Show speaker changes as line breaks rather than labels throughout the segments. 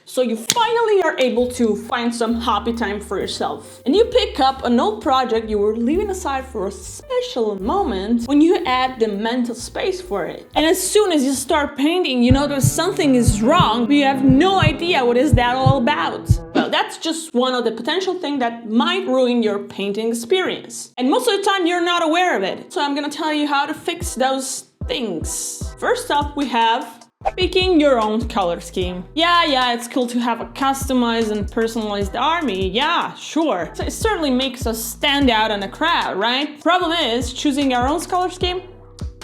So you finally are able to find some happy time for yourself. And you pick up an old project you were leaving aside for a special moment when you add the mental space for it. And as soon as you start painting, you notice something is wrong, but you have no idea what is that all about. Well, that's just one of the potential things that might ruin your painting experience. And most of the time you're not aware of it. So I'm gonna tell you how to fix those things. First up, we have picking your own color scheme. Yeah, it's cool to have a customized and personalized army. Yeah, sure. So it certainly makes us stand out in a crowd, right? Problem is, choosing our own color scheme?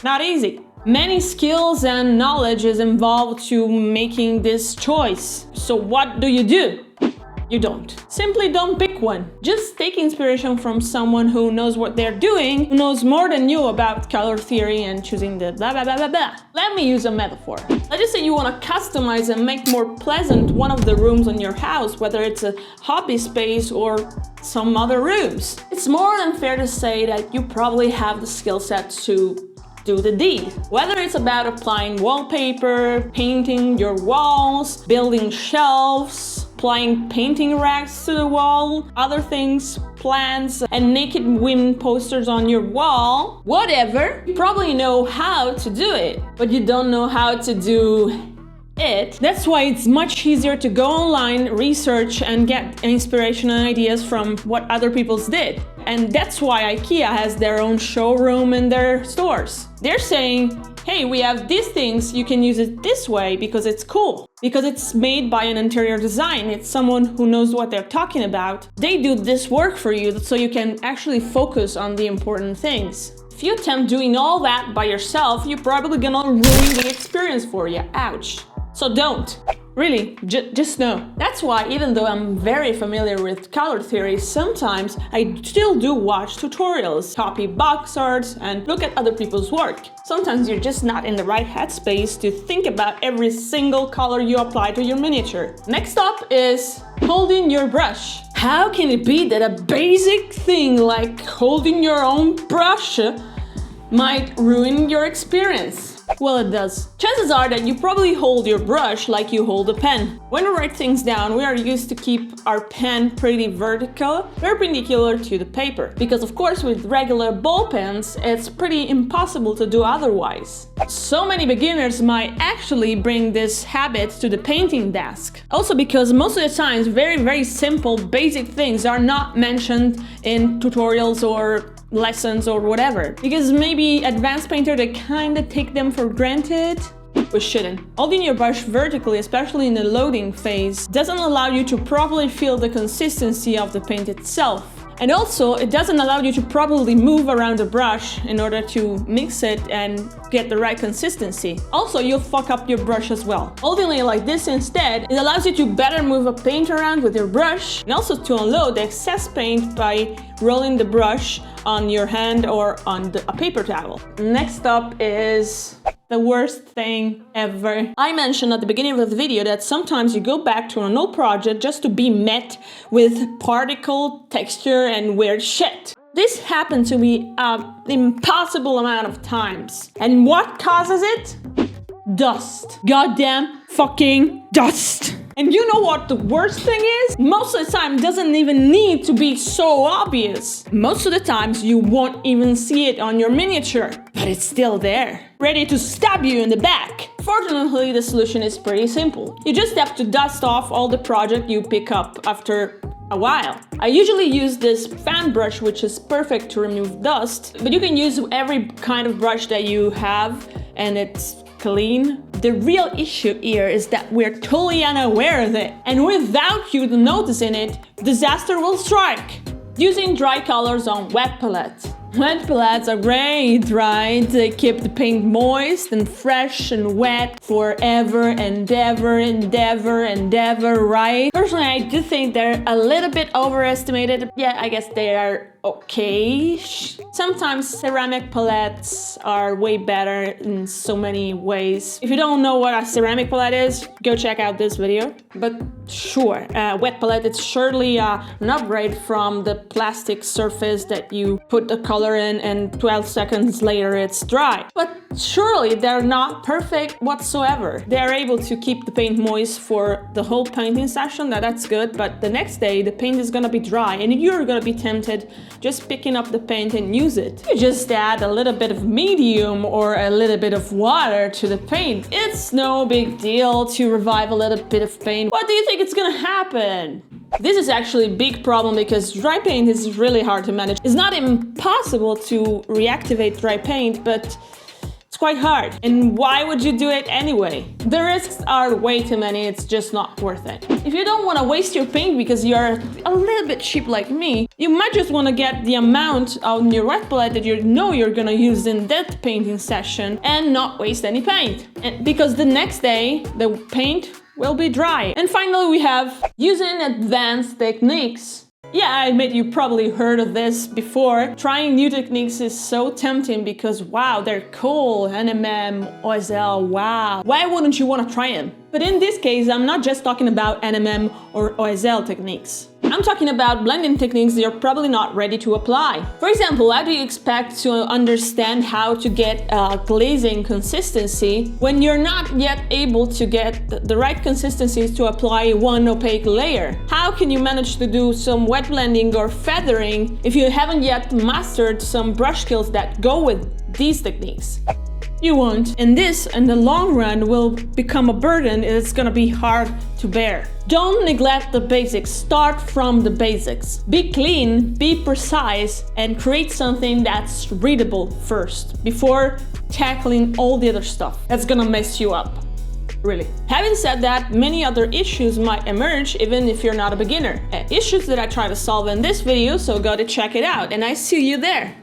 Not easy. Many skills and knowledge is involved to making this choice. So what do? You don't. Simply don't pick one. Just take inspiration from someone who knows what they're doing, who knows more than you about color theory and choosing the blah blah blah blah blah. Let me use a metaphor. Let's just say you want to customize and make more pleasant one of the rooms in your house, whether it's a hobby space or some other rooms. It's more than fair to say that you probably have the skill set to do the deed. Whether it's about applying wallpaper, painting your walls, building shelves, applying painting racks to the wall, other things, plants, and naked women posters on your wall, whatever, you probably know how to do it, but you don't know how to do it. That's why it's much easier to go online, research, and get inspiration and ideas from what other people did. And that's why IKEA has their own showroom in their stores. They're saying, hey, we have these things, you can use it this way because it's cool. Because it's made by an interior design, it's someone who knows what they're talking about. They do this work for you so you can actually focus on the important things. If you attempt doing all that by yourself, you're probably gonna ruin the experience for you. Ouch. So don't. Really, just know. That's why, even though I'm very familiar with color theory, sometimes I still do watch tutorials, copy box arts, and look at other people's work. Sometimes you're just not in the right headspace to think about every single color you apply to your miniature. Next up is holding your brush. How can it be that a basic thing like holding your own brush might ruin your experience? Well, it does. Chances are that you probably hold your brush like you hold a pen. When we write things down, we are used to keep our pen pretty vertical, perpendicular to the paper. Because of course, with regular ball pens, it's pretty impossible to do otherwise. So many beginners might actually bring this habit to the painting desk. Also because most of the times, very simple, basic things are not mentioned in tutorials or lessons or whatever, because maybe advanced painters, they kind of take them for granted. We shouldn't. Holding your brush vertically, especially in the loading phase, doesn't allow you to properly feel the consistency of the paint itself. And also, it doesn't allow you to properly move around the brush in order to mix it and get the right consistency. Also, you'll fuck up your brush as well. Holding it like this instead, it allows you to better move a paint around with your brush and also to unload the excess paint by rolling the brush on your hand or on a paper towel. Next up is the worst thing ever. I mentioned at the beginning of the video that sometimes you go back to an old project just to be met with particle, texture, and weird shit. This happened to me an impossible amount of times. And what causes it? Dust. Goddamn fucking dust. And you know what the worst thing is? Most of the time it doesn't even need to be so obvious. Most of the times you won't even see it on your miniature, but it's still there, ready to stab you in the back. Fortunately, the solution is pretty simple. You just have to dust off all the project you pick up after a while. I usually use this fan brush, which is perfect to remove dust, but you can use every kind of brush that you have and it's clean. The real issue here is that we're totally unaware of it, and without you noticing it, disaster will strike. Using dry colors on wet palettes. Wet palettes are great, right? They keep the paint moist and fresh and wet forever and ever, right? Personally, I do think they're a little bit overestimated. Yeah, I guess they are okay. Sometimes ceramic palettes are way better in so many ways. If you don't know what a ceramic palette is, go check out this video. But sure, wet palette, it's surely an upgrade from the plastic surface that you put the color color in and 12 seconds later it's dry. But surely they're not perfect whatsoever. They're able to keep the paint moist for the whole painting session, that's good, but the next day the paint is gonna be dry and you're gonna be tempted just picking up the paint and use it. You just add a little bit of medium or a little bit of water to the paint. It's no big deal to revive a little bit of paint. What do you think it's gonna happen? This is actually a big problem because dry paint is really hard to manage. It's not impossible to reactivate dry paint, but it's quite hard. And why would you do it anyway? The risks are way too many, it's just not worth it. If you don't want to waste your paint because you're a little bit cheap like me, you might just want to get the amount on your wet palette that you know you're gonna use in that painting session and not waste any paint. And because the next day, the paint will be dry. And finally, we have using advanced techniques. Yeah, I admit you probably heard of this before. Trying new techniques is so tempting because wow, they're cool. NMM, OSL, wow. Why wouldn't you want to try them? But in this case, I'm not just talking about NMM or OSL techniques. I'm talking about blending techniques you're probably not ready to apply. For example, how do you expect to understand how to get glazing consistency when you're not yet able to get the right consistencies to apply one opaque layer? How can you manage to do some wet blending or feathering if you haven't yet mastered some brush skills that go with these techniques? You won't, and this in the long run will become a burden and it's gonna be hard to bear. Don't neglect the basics, start from the basics. Be clean, be precise, and create something that's readable first, before tackling all the other stuff that's gonna mess you up. Really. Having said that, many other issues might emerge even if you're not a beginner. Issues that I try to solve in this video, so go to check it out, and I see you there.